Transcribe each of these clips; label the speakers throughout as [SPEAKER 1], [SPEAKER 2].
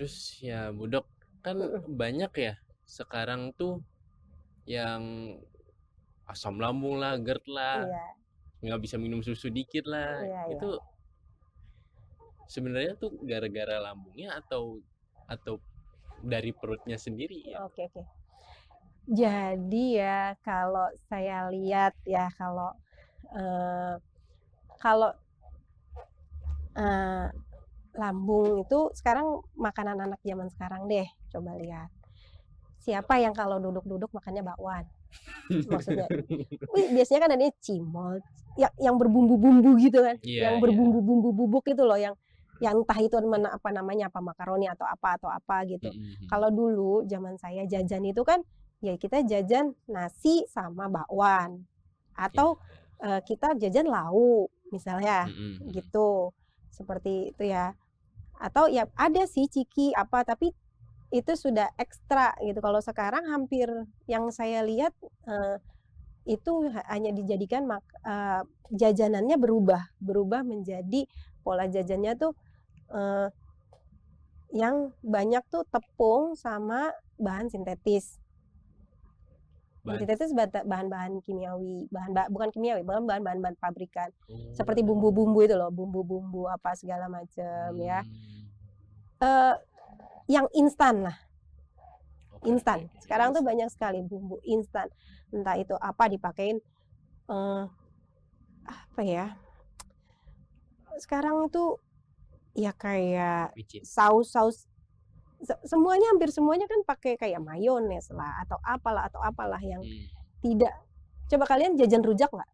[SPEAKER 1] Terus ya Bu Dok, kan
[SPEAKER 2] Mm-mm.
[SPEAKER 1] banyak ya sekarang tuh yang asam lambung lah, GERD lah,
[SPEAKER 2] Iya,
[SPEAKER 1] nggak bisa minum susu dikit lah.
[SPEAKER 2] iya, iya.
[SPEAKER 1] Itu sebenarnya tuh gara-gara lambungnya atau dari perutnya sendiri ya?
[SPEAKER 2] Oke, oke. Jadi ya kalau saya lihat ya eh, kalau eh, lambung itu sekarang makanan anak zaman sekarang deh. Coba lihat. Siapa yang kalau duduk-duduk makannya bakwan? Maksudnya, biasanya kan ada cimol, yang berbumbu-bumbu gitu kan,
[SPEAKER 1] Iya,
[SPEAKER 2] yang
[SPEAKER 1] iya.
[SPEAKER 2] berbumbu-bumbu bubuk itu loh, yang entah itu apa namanya, apa makaroni atau apa gitu.
[SPEAKER 1] Mm-mm.
[SPEAKER 2] Kalau dulu zaman saya jajan itu kan, ya kita jajan nasi sama bakwan,
[SPEAKER 1] Iya.
[SPEAKER 2] atau kita jajan lauk misalnya,
[SPEAKER 1] Mm-mm.
[SPEAKER 2] gitu, seperti itu ya. Atau ya ada sih ciki apa, tapi itu sudah ekstra gitu. Kalau sekarang hampir yang saya lihat eh, itu hanya dijadikan jajanannya berubah menjadi pola jajannya tuh eh, yang banyak tuh tepung sama bahan sintetis. Bahan
[SPEAKER 1] Ban.
[SPEAKER 2] sintetis bahan-bahan kimiawi, bukan kimiawi, bahan-bahan pabrikan. Seperti
[SPEAKER 1] Oh.
[SPEAKER 2] bumbu-bumbu itu loh, bumbu-bumbu apa segala macam ya.
[SPEAKER 1] Hmm.
[SPEAKER 2] Eh, yang instan lah,
[SPEAKER 1] Oke, oke,
[SPEAKER 2] instan.
[SPEAKER 1] oke.
[SPEAKER 2] Sekarang tuh banyak sekali bumbu instan. Entah itu apa dipakein eh, apa ya? Sekarang itu ya kayak
[SPEAKER 1] Micin.
[SPEAKER 2] saus-saus, semuanya hampir semuanya kan pakai kayak mayones lah atau apalah yang
[SPEAKER 1] Hmm.
[SPEAKER 2] tidak. Coba kalian jajan rujak nggak?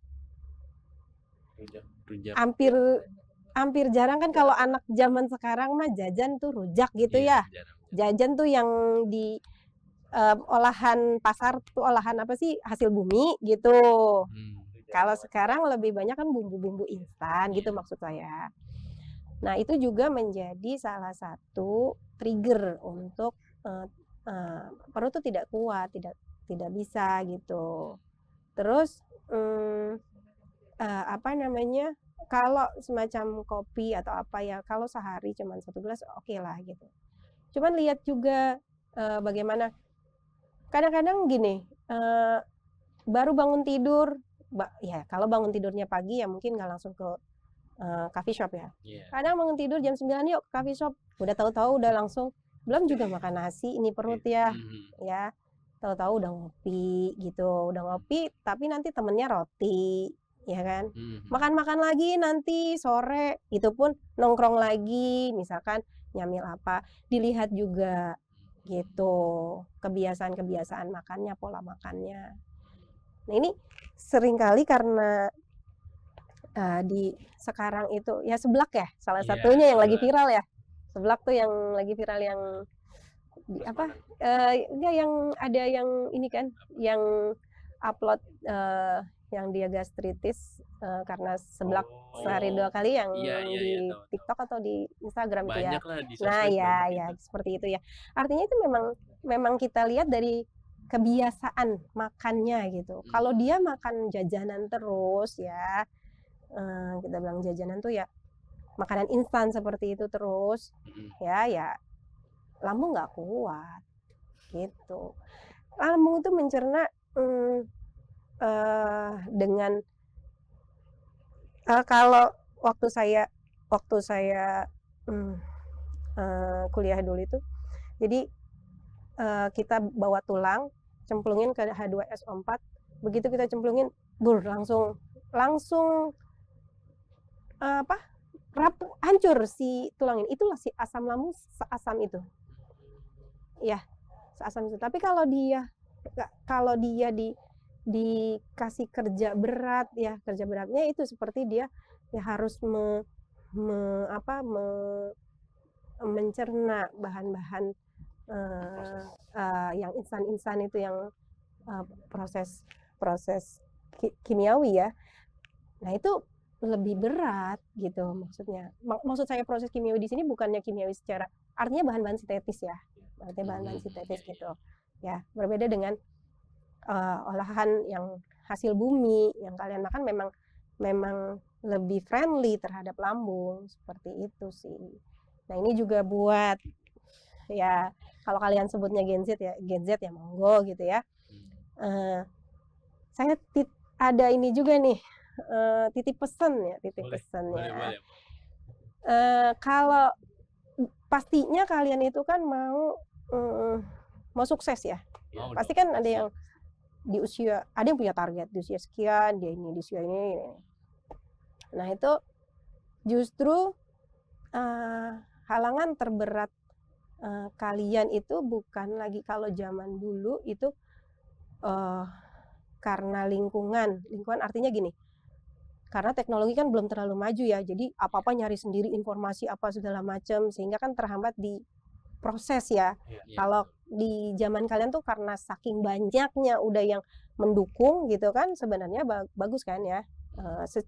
[SPEAKER 1] Rujak, rujak.
[SPEAKER 2] Hampir hampir jarang kan kalau anak zaman sekarang mah jajan tuh rujak gitu
[SPEAKER 1] Iya,
[SPEAKER 2] ya.
[SPEAKER 1] jarang, jarang.
[SPEAKER 2] Jajan tuh yang di olahan pasar tuh, olahan apa sih, hasil bumi gitu.
[SPEAKER 1] Hmm.
[SPEAKER 2] Kalau sekarang lebih banyak kan bumbu-bumbu instan gitu
[SPEAKER 1] Iya.
[SPEAKER 2] maksud saya. Nah, itu juga menjadi salah satu trigger untuk perut tuh tidak kuat, tidak tidak bisa gitu. Terus apa namanya? Kalau semacam kopi atau apa ya, kalau sehari cuma 1 gelas oke lah gitu. Cuman lihat juga bagaimana kadang-kadang gini, baru bangun tidur, ya kalau bangun tidurnya pagi ya mungkin nggak langsung ke coffee shop ya.
[SPEAKER 1] Iya.
[SPEAKER 2] Kadang bangun tidur jam 9 yuk ke coffee shop. Udah tahu-tahu udah langsung belum juga makan nasi, ini perut ya.
[SPEAKER 1] Hmm.
[SPEAKER 2] Ya. Tahu-tahu udah ngopi gitu, udah ngopi tapi nanti temennya roti, ya kan.
[SPEAKER 1] Hmm.
[SPEAKER 2] Makan-makan lagi nanti sore, itu pun nongkrong lagi, misalkan nyamil apa, dilihat juga gitu. Kebiasaan-kebiasaan makannya, pola makannya. Nah, ini seringkali karena di sekarang itu ya seblak ya salah
[SPEAKER 1] Iya,
[SPEAKER 2] satunya yang lagi
[SPEAKER 1] sebelah
[SPEAKER 2] viral ya, seblak tuh yang lagi viral yang di apa
[SPEAKER 1] prasmanan.
[SPEAKER 2] enggak, yang ada yang ini kan yang upload yang dia gastritis karena seblak sehari
[SPEAKER 1] Oh,
[SPEAKER 2] 2 kali, yang
[SPEAKER 1] iya, iya, iya,
[SPEAKER 2] di
[SPEAKER 1] tahu, tahu.
[SPEAKER 2] TikTok atau di Instagram itu ya.
[SPEAKER 1] Banyak lah di
[SPEAKER 2] Nah
[SPEAKER 1] sosmed
[SPEAKER 2] ya
[SPEAKER 1] banyak
[SPEAKER 2] ya
[SPEAKER 1] itu.
[SPEAKER 2] seperti itu ya, artinya itu memang memang kita lihat dari kebiasaan makannya gitu. Kalau
[SPEAKER 1] Hmm.
[SPEAKER 2] dia makan jajanan terus ya, kita bilang jajanan tuh ya makanan instan seperti itu terus,
[SPEAKER 1] Hmm.
[SPEAKER 2] ya lambung nggak kuat gitu. Lambung itu mencerna dengan kalau waktu saya mm, kuliah dulu itu, jadi kita bawa tulang, cemplungin ke H2SO4, begitu kita cemplungin, langsung langsung apa, rapuh, hancur si tulang ini. Itulah si asam lambung, seasam itu. Ya, seasam itu. Tapi kalau dia dikasih kerja berat ya, kerja beratnya itu seperti dia ya harus mencerna bahan-bahan
[SPEAKER 1] Proses.
[SPEAKER 2] yang instan-instan itu, yang proses proses kimiawi ya. Nah, itu lebih berat gitu maksudnya. Maksud saya proses kimiawi di sini bukannya kimiawi secara artinya bahan-bahan sintetis ya. Artinya bahan-bahan
[SPEAKER 1] Hmm. Iya,
[SPEAKER 2] sintetis
[SPEAKER 1] iya.
[SPEAKER 2] gitu. Ya, berbeda dengan olahan yang hasil bumi yang kalian makan, memang memang lebih friendly terhadap lambung seperti itu sih. Nah, ini juga buat ya kalau kalian sebutnya Gen Z ya monggo gitu ya. Saya ada ini juga nih, titip pesan ya,
[SPEAKER 1] Boleh.
[SPEAKER 2] kalau pastinya kalian itu kan mau sukses ya.
[SPEAKER 1] Mau
[SPEAKER 2] Pasti
[SPEAKER 1] dong,
[SPEAKER 2] kan ada yang di usia, ada yang punya target di usia sekian, dia ini di usia ini. Nah itu justru halangan terberat kalian itu bukan lagi kalau zaman dulu itu karena lingkungan artinya gini, karena teknologi kan belum terlalu maju ya, jadi apa-apa nyari sendiri informasi apa segala macam sehingga kan terhambat di proses ya. Kalau di zaman kalian tuh karena saking banyaknya udah yang mendukung gitu kan, sebenarnya bagus kan ya,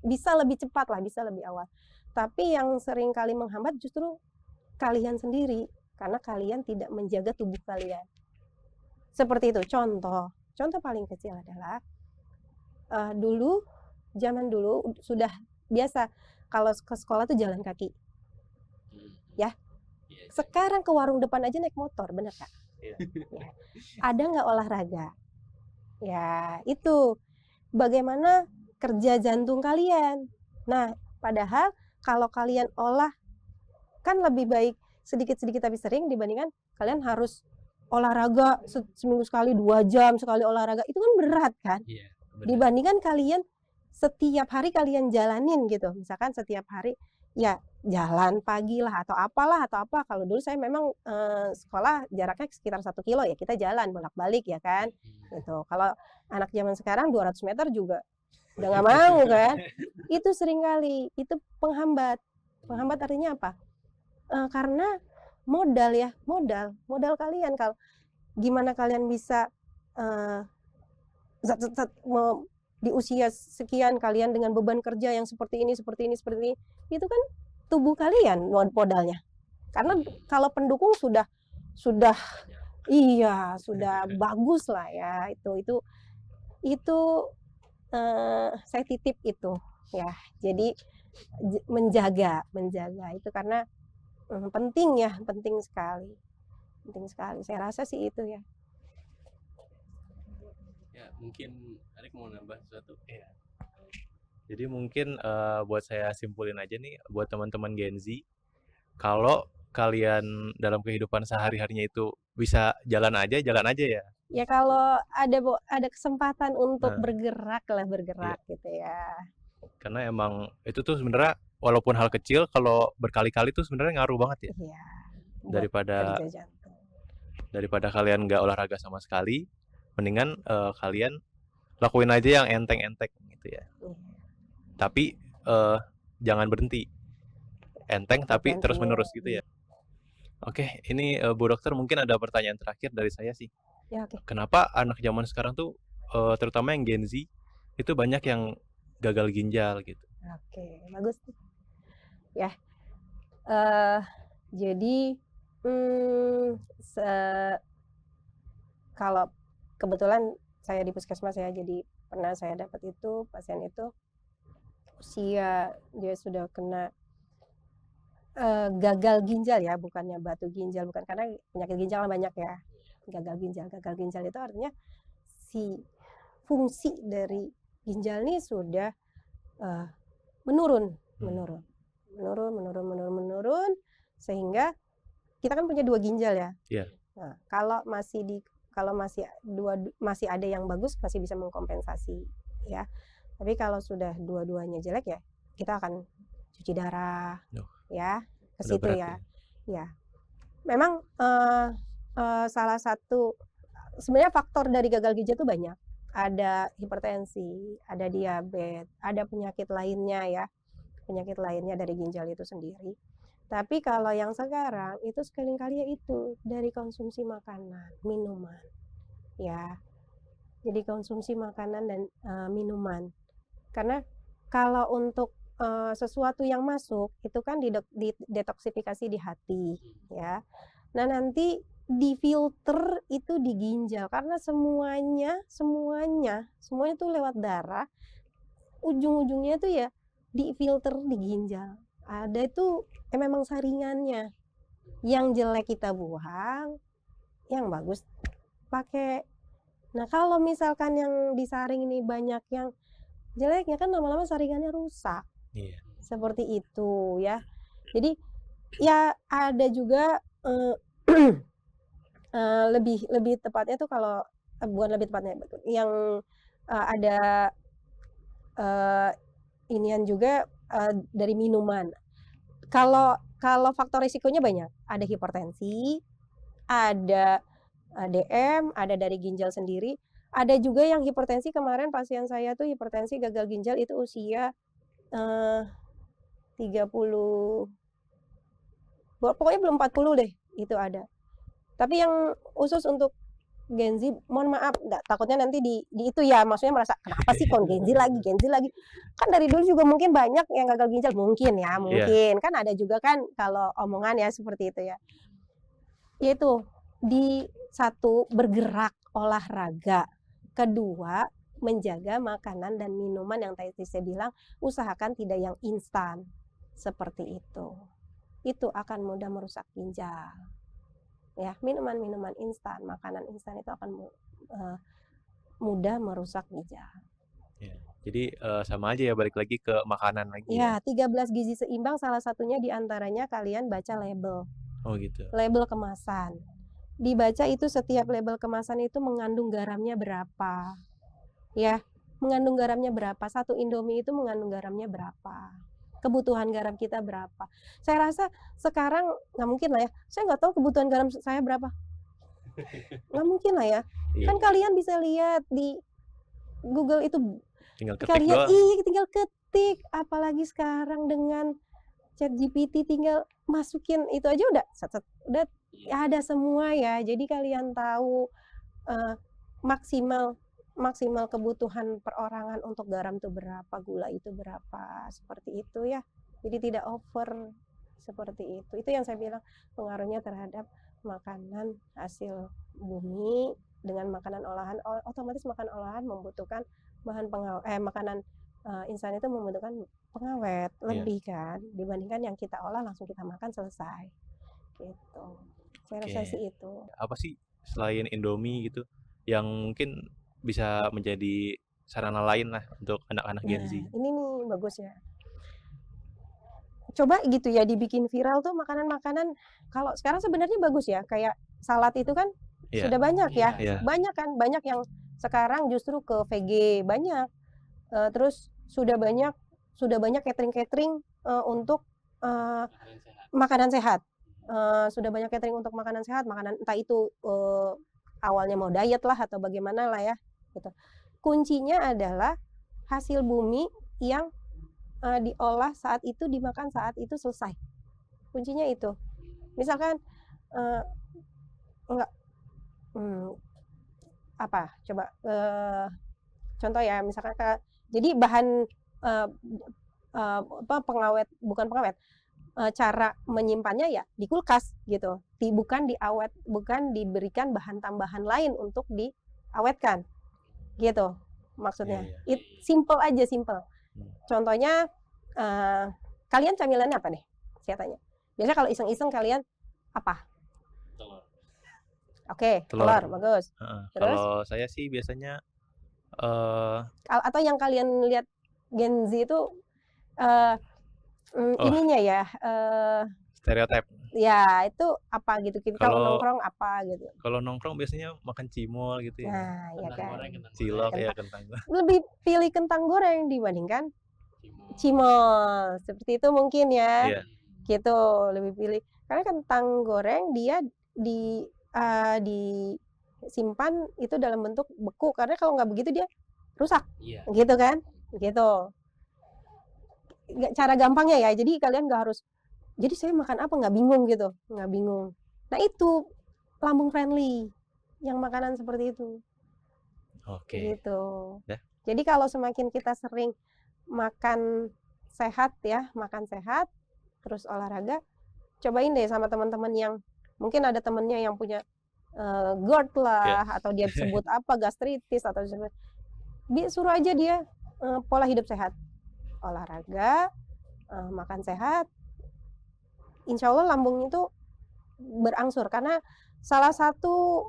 [SPEAKER 2] bisa lebih cepat lah, bisa lebih awal. Tapi yang sering kali menghambat justru kalian sendiri karena kalian tidak menjaga tubuh kalian. Seperti itu. Contoh paling kecil adalah zaman dulu sudah biasa kalau ke sekolah tuh jalan kaki. Ya. Sekarang ke warung depan aja naik motor, bener Kak? Ya. Ada nggak olahraga? Ya, itu. Bagaimana kerja jantung kalian? Nah, padahal kalau kalian olah kan lebih baik sedikit-sedikit tapi sering dibandingkan kalian harus olahraga seminggu sekali 2 jam sekali olahraga, itu kan berat kan? Dibandingkan kalian setiap hari kalian jalanin gitu, misalkan setiap hari ya jalan pagi lah atau apalah atau apa. Kalau dulu saya memang sekolah jaraknya sekitar 1 kilo ya, kita jalan bolak-balik ya kan gitu. Kalau anak zaman sekarang 200 meter juga udah nggak mau kan. Itu sering kali itu penghambat artinya apa? Karena modal kalian. Kalau gimana kalian bisa di usia sekian kalian dengan beban kerja yang seperti ini, itu kan tubuh kalian modalnya. Karena kalau pendukung sudah iya sudah bagus lah ya, itu saya titip itu ya. Jadi menjaga itu karena penting sekali. Saya rasa sih itu ya.
[SPEAKER 1] Ya, mungkin Arik mau nambah sesuatu.
[SPEAKER 3] Iya. Jadi mungkin buat saya simpulin aja nih buat teman-teman Gen Z, kalau kalian dalam kehidupan sehari-harinya itu bisa jalan aja ya.
[SPEAKER 2] Ya kalau ada kesempatan untuk bergerak gitu ya.
[SPEAKER 3] Karena emang itu tuh sebenarnya walaupun hal kecil, kalau berkali-kali tuh sebenarnya ngaruh banget ya.
[SPEAKER 2] Iya.
[SPEAKER 3] Daripada kalian nggak olahraga sama sekali, mendingan kalian lakuin aja yang enteng-enteng gitu ya. Tapi jangan berhenti. Enteng tapi terus-menerus gitu ya. Oke, ini Bu Dokter mungkin ada pertanyaan terakhir dari saya sih.
[SPEAKER 2] Ya, oke.
[SPEAKER 3] Kenapa anak zaman sekarang tuh terutama yang Gen Z itu banyak yang gagal ginjal gitu?
[SPEAKER 2] Oke, bagus. Ya. Jadi kalau kebetulan saya di puskesmas ya, jadi pernah saya dapat itu pasien itu usia dia sudah kena gagal ginjal ya, bukannya batu ginjal, bukan, karena penyakit ginjal banyak ya. Gagal ginjal itu artinya si fungsi dari ginjal ini sudah menurun sehingga kita kan punya 2 ginjal ya.
[SPEAKER 3] Iya.
[SPEAKER 2] Nah, kalau masih ada yang bagus masih bisa mengkompensasi ya. Tapi kalau sudah dua-duanya jelek ya kita akan cuci darah ya ke situ ya. Ya. Memang salah satu sebenarnya faktor dari gagal ginjal itu banyak. Ada hipertensi, ada diabetes, ada penyakit lainnya ya. Penyakit lainnya dari ginjal itu sendiri. Tapi kalau yang sekarang itu sekali-kali itu dari konsumsi makanan, minuman. Ya. Jadi konsumsi makanan dan minuman. Karena kalau untuk sesuatu yang masuk itu kan detoksifikasi di hati ya. Nah, nanti difilter itu di ginjal karena semuanya itu lewat darah. Ujung-ujungnya itu ya difilter di ginjal. Ada itu memang saringannya. yang jelek kita buang, yang bagus pakai. Nah, kalau misalkan yang disaring ini banyak yang jeleknya, kan lama-lama saringannya rusak.
[SPEAKER 3] Iya.
[SPEAKER 2] Seperti itu ya. Jadi ya ada juga lebih tepatnya tuh kalau bukan lebih tepatnya yang ada inian juga dari minuman. Kalau faktor risikonya banyak, ada hipertensi, ada DM, ada dari ginjal sendiri, ada juga yang hipertensi. Kemarin pasien saya tuh hipertensi gagal ginjal itu usia 30, pokoknya belum 40 deh, itu ada. Tapi yang khusus untuk Gen Z, mohon maaf, takutnya nanti di itu ya, maksudnya merasa kenapa sih kon Gen Z lagi. Kan dari dulu juga mungkin banyak yang gagal ginjal, mungkin ya, mungkin. Kan ada juga kan kalau omongan ya seperti itu ya. Yaitu di satu, bergerak olahraga, kedua menjaga makanan dan minuman yang tadi saya bilang, usahakan tidak yang instan seperti itu akan mudah merusak ginjal ya. Minuman instan, makanan instan itu akan mudah merusak ginjal
[SPEAKER 3] ya. Jadi sama aja ya, balik lagi ke makanan lagi
[SPEAKER 2] ya. 13 gizi seimbang salah satunya diantaranya kalian baca label.
[SPEAKER 3] Oh gitu.
[SPEAKER 2] Label kemasan. Dibaca itu setiap label kemasan itu mengandung garamnya berapa. Ya, mengandung garamnya berapa. Satu Indomie itu mengandung garamnya berapa. Kebutuhan garam kita berapa. Saya rasa sekarang nggak mungkin lah ya. Saya nggak tahu kebutuhan garam saya berapa. Nggak mungkin lah ya. Kan kalian bisa lihat di Google itu.
[SPEAKER 3] Tinggal ketik
[SPEAKER 2] kalian
[SPEAKER 3] doang.
[SPEAKER 2] Tinggal ketik. Apalagi sekarang dengan ChatGPT tinggal masukin itu aja udah ada semua ya. Jadi kalian tahu maksimal kebutuhan perorangan untuk garam itu berapa, gula itu berapa, seperti itu ya. Jadi tidak over seperti itu. Itu yang saya bilang pengaruhnya terhadap makanan hasil bumi dengan makanan olahan. Otomatis makanan olahan membutuhkan bahan makanan instan itu membutuhkan pengawet lebih kan dibandingkan yang kita olah langsung kita makan selesai gitu. Saya rasa sih itu.
[SPEAKER 3] Apa sih selain Indomie gitu yang mungkin bisa menjadi sarana lain lah untuk anak-anak Gen Z?
[SPEAKER 2] Ini nih bagus ya. Coba gitu ya dibikin viral tuh makanan-makanan. Kalau sekarang sebenarnya bagus ya, kayak salad itu kan sudah banyak ya. Banyak kan, banyak yang sekarang justru ke VG banyak. Terus sudah banyak catering untuk makanan sehat. Sudah banyak catering untuk makanan sehat, makanan entah itu awalnya mau diet lah atau bagaimana lah ya gitu. Kuncinya adalah hasil bumi yang diolah saat itu, dimakan saat itu, selesai. Kuncinya itu. Misalkan coba contoh ya, misalkan jadi bahan bukan pengawet, cara menyimpannya ya di kulkas gitu, bukan diberikan bahan tambahan lain untuk diawetkan gitu maksudnya. Simple aja. Contohnya kalian camilannya apa nih? Saya tanya. Biasanya kalau iseng-iseng kalian apa?
[SPEAKER 1] Telur.
[SPEAKER 2] Oke, telur bagus.
[SPEAKER 3] Terus? Kalau saya sih biasanya
[SPEAKER 2] atau yang kalian lihat Gen Z itu ininya ya
[SPEAKER 3] stereotip.
[SPEAKER 2] Ya itu apa gitu, kalau nongkrong apa gitu.
[SPEAKER 3] Kalau nongkrong biasanya makan cimol gitu ya.
[SPEAKER 2] Nah, ya kan.
[SPEAKER 3] Cilok ya, kentang.
[SPEAKER 2] Lebih pilih kentang goreng dibandingkan cimol. Seperti itu mungkin ya. Gitu, lebih pilih. Karena kentang goreng dia disimpan itu dalam bentuk beku, karena kalau nggak begitu dia rusak. Gitu kan? Gitu. Cara gampangnya ya. Jadi kalian nggak harus, jadi saya makan apa nggak bingung gitu, nggak bingung. Nah itu lambung friendly yang makanan seperti itu. Gitu. Jadi kalau semakin kita sering makan sehat ya, terus olahraga, cobain deh sama teman-teman yang mungkin ada temennya yang punya GERD lah, atau dia sebut apa, gastritis atau suruh aja dia pola hidup sehat, olahraga, makan sehat. Insya Allah lambung itu berangsur karena salah satu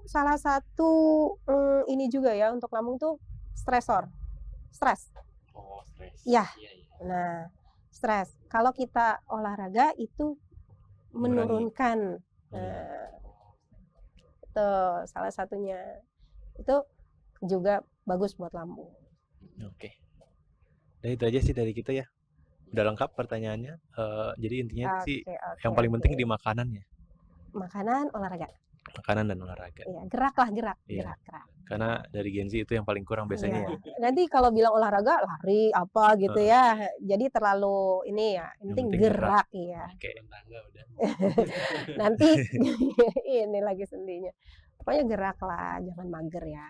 [SPEAKER 2] ini juga ya untuk lambung tuh stres.
[SPEAKER 1] Oh, stres.
[SPEAKER 2] Iya.
[SPEAKER 1] Iya, iya.
[SPEAKER 2] Nah, stres. Kalau kita olahraga itu menurunkan. Nah, itu salah satunya. Itu juga bagus buat lambung.
[SPEAKER 3] Oke. Dan itu aja sih dari kita ya. Udah lengkap pertanyaannya. Jadi intinya sih yang paling penting di makanan ya.
[SPEAKER 2] Makanan, olahraga.
[SPEAKER 3] Makanan dan olahraga.
[SPEAKER 2] Iya, gerak.
[SPEAKER 3] Iya. Karena dari Gen Z itu yang paling kurang biasanya ya.
[SPEAKER 2] Nanti kalau bilang olahraga, lari apa gitu ya. Jadi terlalu ini ya, yang penting gerak ya.
[SPEAKER 3] Oke.
[SPEAKER 1] Tangga udah.
[SPEAKER 2] Nanti ini lagi sendinya. Pokoknya gerak lah, jangan mager ya.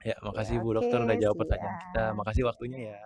[SPEAKER 3] Ya, makasih
[SPEAKER 2] Ya,
[SPEAKER 3] Bu Dokter udah
[SPEAKER 2] oke,
[SPEAKER 3] jawab pertanyaan
[SPEAKER 2] siap.
[SPEAKER 3] kita. Makasih waktunya ya.